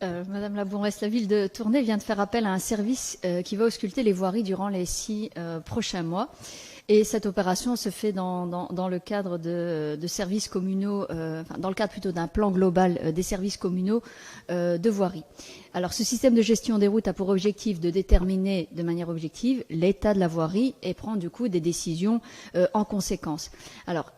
Madame la bourgmestre, la ville de Tournai vient de faire appel à un service qui va ausculter les voiries durant les 6 prochains mois. Et cette opération se fait dans le cadre de services communaux, dans le cadre plutôt d'un plan global des services communaux de voirie. Alors, ce système de gestion des routes a pour objectif de déterminer de manière objective l'état de la voirie et prendre du coup des décisions en conséquence. Alors,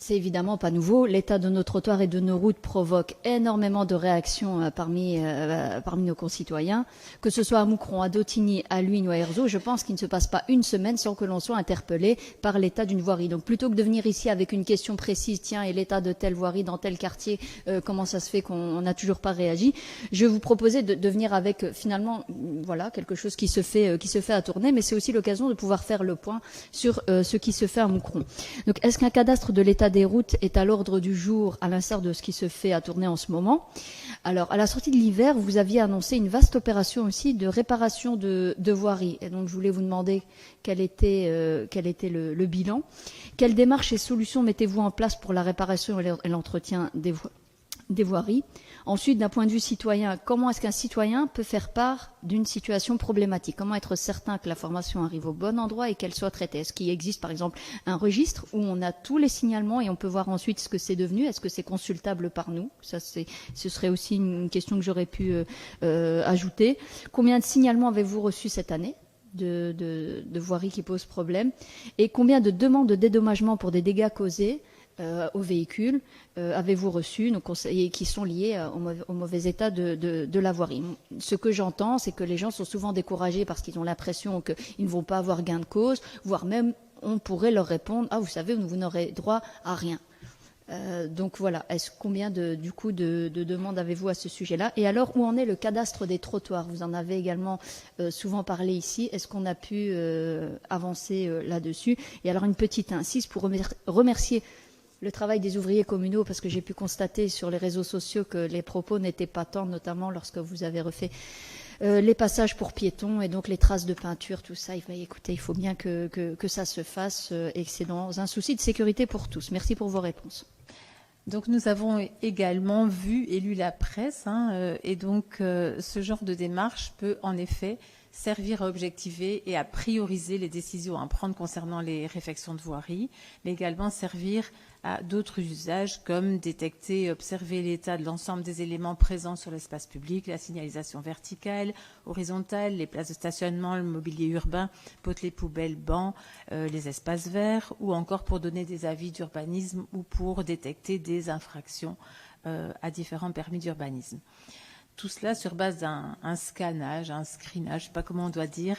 c'est évidemment pas nouveau. L'état de nos trottoirs et de nos routes provoque énormément de réactions parmi nos concitoyens. Que ce soit à Moucron, à Dautigny, à Luynes ou à Erzo, je pense qu'il ne se passe pas une semaine sans que l'on soit interpellé par l'état d'une voirie. Donc plutôt que de venir ici avec une question précise, tiens, et l'état de telle voirie dans tel quartier, comment ça se fait qu'on n'a toujours pas réagi, je vous proposais de venir avec finalement voilà, quelque chose qui se fait à Tournai, mais c'est aussi l'occasion de pouvoir faire le point sur ce qui se fait à Moucron. Donc est-ce qu'un cadastre de l'état des routes est à l'ordre du jour, à l'instar de ce qui se fait à Tournai en ce moment? Alors, à la sortie de l'hiver, vous aviez annoncé une vaste opération aussi de réparation de voiries. Et donc, je voulais vous demander quel était le bilan. Quelles démarches et solutions mettez-vous en place pour la réparation et l'entretien des voiries? Ensuite, d'un point de vue citoyen, comment est-ce qu'un citoyen peut faire part d'une situation problématique? Comment être certain que la formation arrive au bon endroit et qu'elle soit traitée? Est-ce qu'il existe par exemple un registre où on a tous les signalements et on peut voir ensuite ce que c'est devenu? Est-ce que c'est consultable par nous? Ça, ce serait aussi une question que j'aurais pu ajouter. Combien de signalements avez-vous reçus cette année de voiries qui posent problème? Et combien de demandes de dédommagement pour des dégâts causés aux véhicules avez-vous reçu et qui sont liés au mauvais état de la voirie? Ce que j'entends, c'est que les gens sont souvent découragés parce qu'ils ont l'impression qu'ils ne vont pas avoir gain de cause, voire même on pourrait leur répondre: ah, vous savez, vous n'aurez droit à rien. Donc voilà, combien de demandes avez-vous à ce sujet-là? Et alors, où en est le cadastre des trottoirs? Vous en avez également souvent parlé ici. Est-ce qu'on a pu avancer là-dessus? Et alors, une petite incise pour remercier le travail des ouvriers communaux, parce que j'ai pu constater sur les réseaux sociaux que les propos n'étaient pas tant, notamment lorsque vous avez refait les passages pour piétons et donc les traces de peinture, tout ça. Écoutez, il faut bien que ça se fasse et que c'est dans un souci de sécurité pour tous. Merci pour vos réponses. Donc nous avons également vu et lu la presse, et donc ce genre de démarche peut en effet servir à objectiver et à prioriser les décisions à prendre concernant les réfections de voirie, mais également servir à d'autres usages comme détecter et observer l'état de l'ensemble des éléments présents sur l'espace public, la signalisation verticale, horizontale, les places de stationnement, le mobilier urbain, potelets, poubelles, bancs, les espaces verts, ou encore pour donner des avis d'urbanisme ou pour détecter des infractions à différents permis d'urbanisme. Tout cela sur base d'un scannage, un screenage, je ne sais pas comment on doit dire,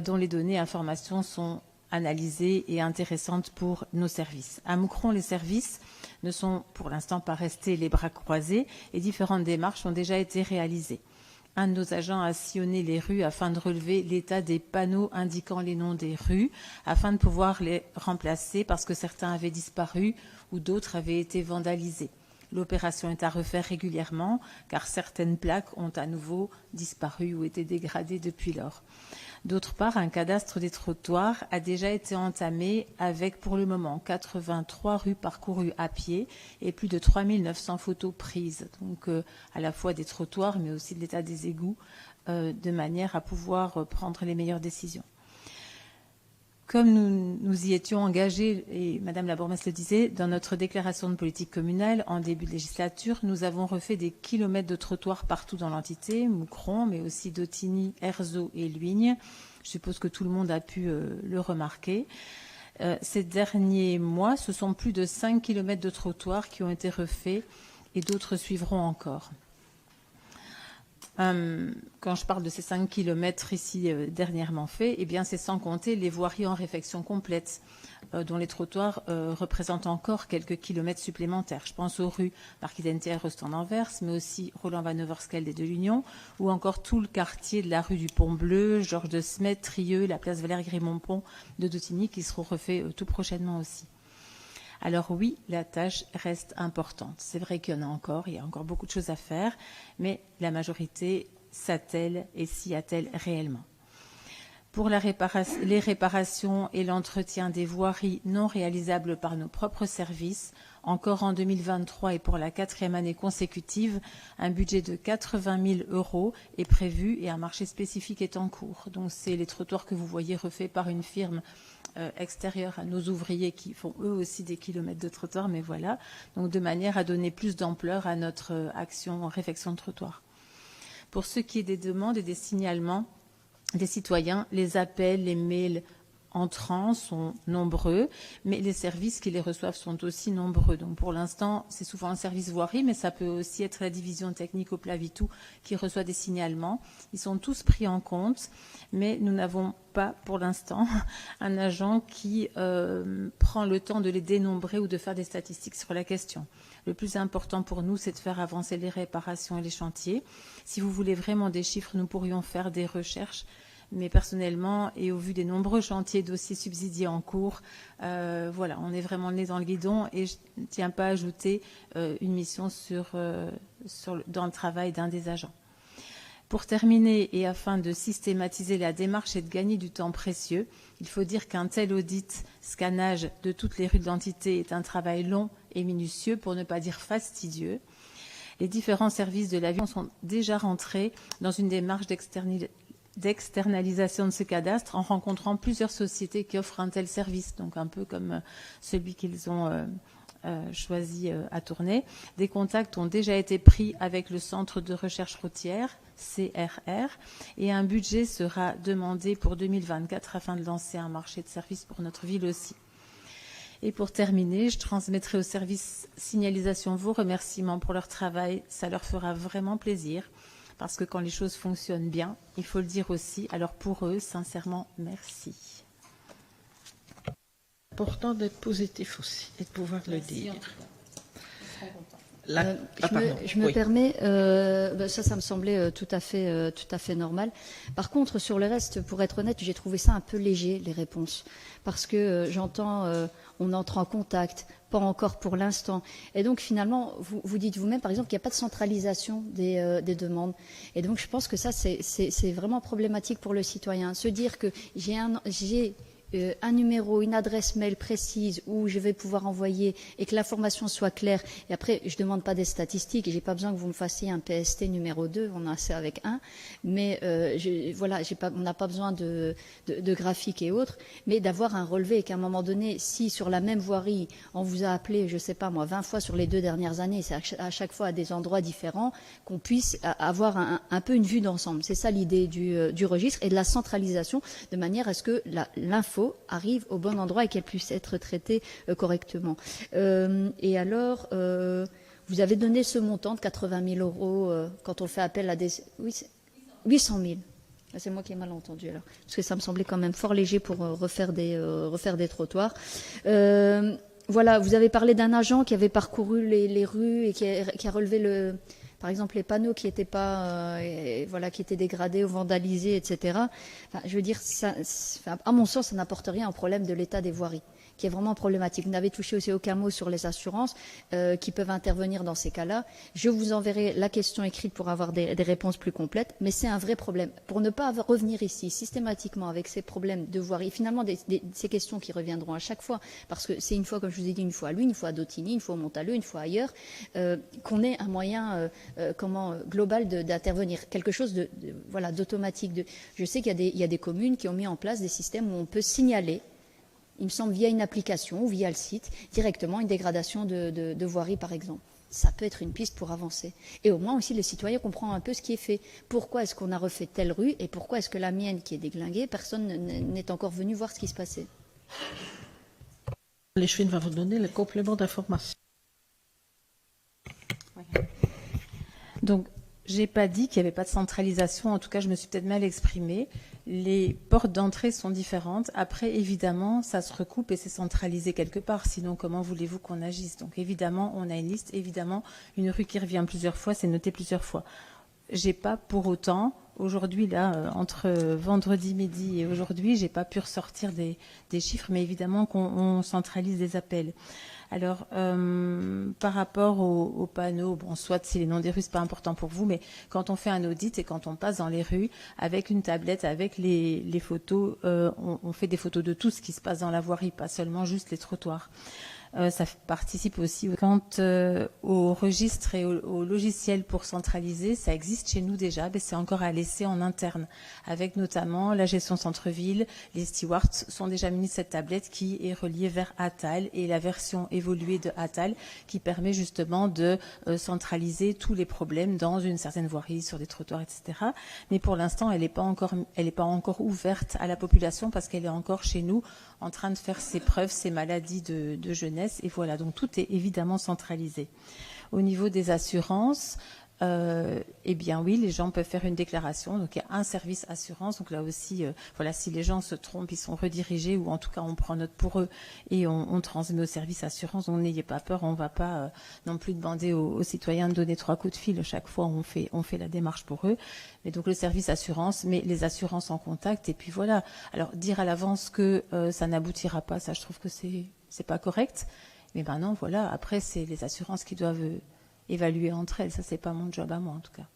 dont les données et informations sont analysées et intéressantes pour nos services. À Moucron, les services ne sont pour l'instant pas restés les bras croisés et différentes démarches ont déjà été réalisées. Un de nos agents a sillonné les rues afin de relever l'état des panneaux indiquant les noms des rues, afin de pouvoir les remplacer parce que certains avaient disparu ou d'autres avaient été vandalisés. L'opération est à refaire régulièrement car certaines plaques ont à nouveau disparu ou été dégradées depuis lors. D'autre part, un cadastre des trottoirs a déjà été entamé avec pour le moment 83 rues parcourues à pied et plus de 3900 photos prises, donc à la fois des trottoirs mais aussi de l'état des égouts, de manière à pouvoir prendre les meilleures décisions. Comme nous y étions engagés, et Madame la bourgmestre le disait, dans notre déclaration de politique communale en début de législature, nous avons refait des kilomètres de trottoirs partout dans l'entité, Moucron, mais aussi Dautigny, Erzo et Luynes. Je suppose que tout le monde a pu le remarquer. Ces derniers mois, ce sont plus de 5 kilomètres de trottoirs qui ont été refaits et d'autres suivront encore. Quand je parle de ces 5 kilomètres ici dernièrement faits, eh bien c'est sans compter les voiries en réfection complète, dont les trottoirs représentent encore quelques kilomètres supplémentaires. Je pense aux rues Marquis-d'Entière, Rostand-Anvers, mais aussi Roland-Van Overskelde et de l'Union, ou encore tout le quartier de la rue du Pont-Bleu, Georges de Smet, Trieux, la place Valère-Grimont-Pont de Dautigny, qui seront refaits tout prochainement aussi. Alors oui, la tâche reste importante. C'est vrai qu'il y en a encore, il y a encore beaucoup de choses à faire, mais la majorité s'attelle et s'y attelle réellement. Pour les réparations et l'entretien des voiries non réalisables par nos propres services, encore en 2023 et pour la 4e année consécutive, un budget de 80 000 € est prévu et un marché spécifique est en cours. Donc c'est les trottoirs que vous voyez refaits par une firme extérieure à nos ouvriers qui font eux aussi des kilomètres de trottoirs, mais voilà, donc de manière à donner plus d'ampleur à notre action en réfection de trottoir. Pour ce qui est des demandes et des signalements des citoyens, les appels, les mails entrants sont nombreux, mais les services qui les reçoivent sont aussi nombreux. Donc pour l'instant, c'est souvent un service voirie, mais ça peut aussi être la division technique au Plavitou qui reçoit des signalements. Ils sont tous pris en compte, mais nous n'avons pas pour l'instant un agent qui prend le temps de les dénombrer ou de faire des statistiques sur la question. Le plus important pour nous, c'est de faire avancer les réparations et les chantiers. Si vous voulez vraiment des chiffres, nous pourrions faire des recherches. Mais personnellement, et au vu des nombreux chantiers, dossiers subsidiés en cours, voilà, on est vraiment le nez dans le guidon et je ne tiens pas à ajouter une mission dans le travail d'un des agents. Pour terminer, et afin de systématiser la démarche et de gagner du temps précieux, il faut dire qu'un tel audit, scannage de toutes les rues de l'entité est un travail long et minutieux, pour ne pas dire fastidieux. Les différents services de la ville sont déjà rentrés dans une démarche d'externalisation de ce cadastre en rencontrant plusieurs sociétés qui offrent un tel service, donc un peu comme celui qu'ils ont choisi à tourner. Des contacts ont déjà été pris avec le Centre de recherche routière, CRR, et un budget sera demandé pour 2024 afin de lancer un marché de services pour notre ville aussi. Et pour terminer, je transmettrai au service signalisation vos remerciements pour leur travail. Ça leur fera vraiment plaisir. Parce que quand les choses fonctionnent bien, il faut le dire aussi. Alors pour eux, sincèrement, merci. C'est important d'être positif aussi et de pouvoir le dire. Je me permets, ça me semblait tout à fait normal. Par contre, sur le reste, pour être honnête, j'ai trouvé ça un peu léger, les réponses. Parce que j'entends, on entre en contact, pas encore pour l'instant. Et donc, finalement, vous dites vous-même, par exemple, qu'il n'y a pas de centralisation des demandes. Et donc, je pense que ça, c'est vraiment problématique pour le citoyen. Se dire que j'ai un numéro, une adresse mail précise où je vais pouvoir envoyer et que l'information soit claire. Et après, je ne demande pas des statistiques et je n'ai pas besoin que vous me fassiez un PST numéro 2, on a assez avec un. Mais voilà, on n'a pas besoin de graphiques et autres, mais d'avoir un relevé et qu'à un moment donné, si sur la même voirie, on vous a appelé, je ne sais pas moi, 20 fois sur les 2 dernières années, c'est à chaque fois à des endroits différents, qu'on puisse avoir un peu une vue d'ensemble. C'est ça l'idée du registre et de la centralisation, de manière à ce que l'info arrive au bon endroit et qu'elle puisse être traitée correctement. Et alors, vous avez donné ce montant de 80 000 € quand on fait appel à des... Oui, 800 000. C'est moi qui ai mal entendu alors, parce que ça me semblait quand même fort léger pour refaire des trottoirs. Voilà, vous avez parlé d'un agent qui avait parcouru les rues et qui a relevé par exemple les panneaux qui n'étaient pas, qui étaient dégradés ou vandalisés, etc. Enfin, je veux dire, à mon sens, ça n'apporte rien au problème de l'état des voiries, qui est vraiment problématique. Vous n'avez touché aussi aucun mot sur les assurances qui peuvent intervenir dans ces cas-là. Je vous enverrai la question écrite pour avoir des réponses plus complètes, mais c'est un vrai problème. Pour ne pas revenir ici systématiquement avec ces problèmes de voirie, finalement ces questions qui reviendront à chaque fois, parce que c'est une fois, comme je vous ai dit, une fois à Luynes, une fois à Dautigny, une fois au Montaleux, une fois ailleurs, qu'on ait un moyen global d'intervenir, quelque chose d'automatique. Je sais qu'il y a des communes qui ont mis en place des systèmes où on peut signaler, il me semble via une application ou via le site, directement une dégradation de voirie par exemple. Ça peut être une piste pour avancer. Et au moins aussi le citoyen comprend un peu ce qui est fait. Pourquoi est-ce qu'on a refait telle rue et pourquoi est-ce que la mienne qui est déglinguée, personne n'est encore venu voir ce qui se passait. L'échevine va vous donner le complément d'information. Oui. Donc, je n'ai pas dit qu'il n'y avait pas de centralisation. En tout cas, je me suis peut-être mal exprimée. Les portes d'entrée sont différentes. Après, évidemment, ça se recoupe et c'est centralisé quelque part. Sinon, comment voulez-vous qu'on agisse? Donc, évidemment, on a une liste. Évidemment, une rue qui revient plusieurs fois, c'est noté plusieurs fois. Je n'ai pas pour autant aujourd'hui, là, entre vendredi midi et aujourd'hui, j'ai pas pu ressortir des chiffres, mais évidemment qu'on centralise des appels. Alors, par rapport aux panneaux, bon, soit si les noms des rues, c'est pas important pour vous, mais quand on fait un audit et quand on passe dans les rues, avec une tablette, avec les photos, on fait des photos de tout ce qui se passe dans la voirie, pas seulement juste les trottoirs. Ça participe aussi au registre et au logiciel pour centraliser. Ça existe chez nous déjà, mais c'est encore à laisser en interne, avec notamment la gestion centre-ville. Les stewards sont déjà munis de cette tablette qui est reliée vers Atal et la version évoluée de Atal qui permet justement de centraliser tous les problèmes dans une certaine voirie, sur des trottoirs, etc. Mais pour l'instant, elle n'est pas encore ouverte à la population parce qu'elle est encore chez nous en train de faire ses preuves, ses maladies de jeunesse. Et voilà, donc tout est évidemment centralisé. Au niveau des assurances, eh bien oui, les gens peuvent faire une déclaration. Donc il y a un service assurance. Donc là aussi, voilà, si les gens se trompent, ils sont redirigés ou en tout cas on prend note pour eux et on transmet au service assurance. Donc n'ayez pas peur, on ne va pas non plus demander aux citoyens de donner 3 coups de fil chaque fois. On fait la démarche pour eux. Mais donc le service assurance, mais les assurances en contact. Et puis voilà. Alors dire à l'avance que ça n'aboutira pas, ça je trouve que c'est pas correct. Mais maintenant voilà. Après c'est les assurances qui doivent évaluer entre elles. Ça c'est pas mon job à moi en tout cas.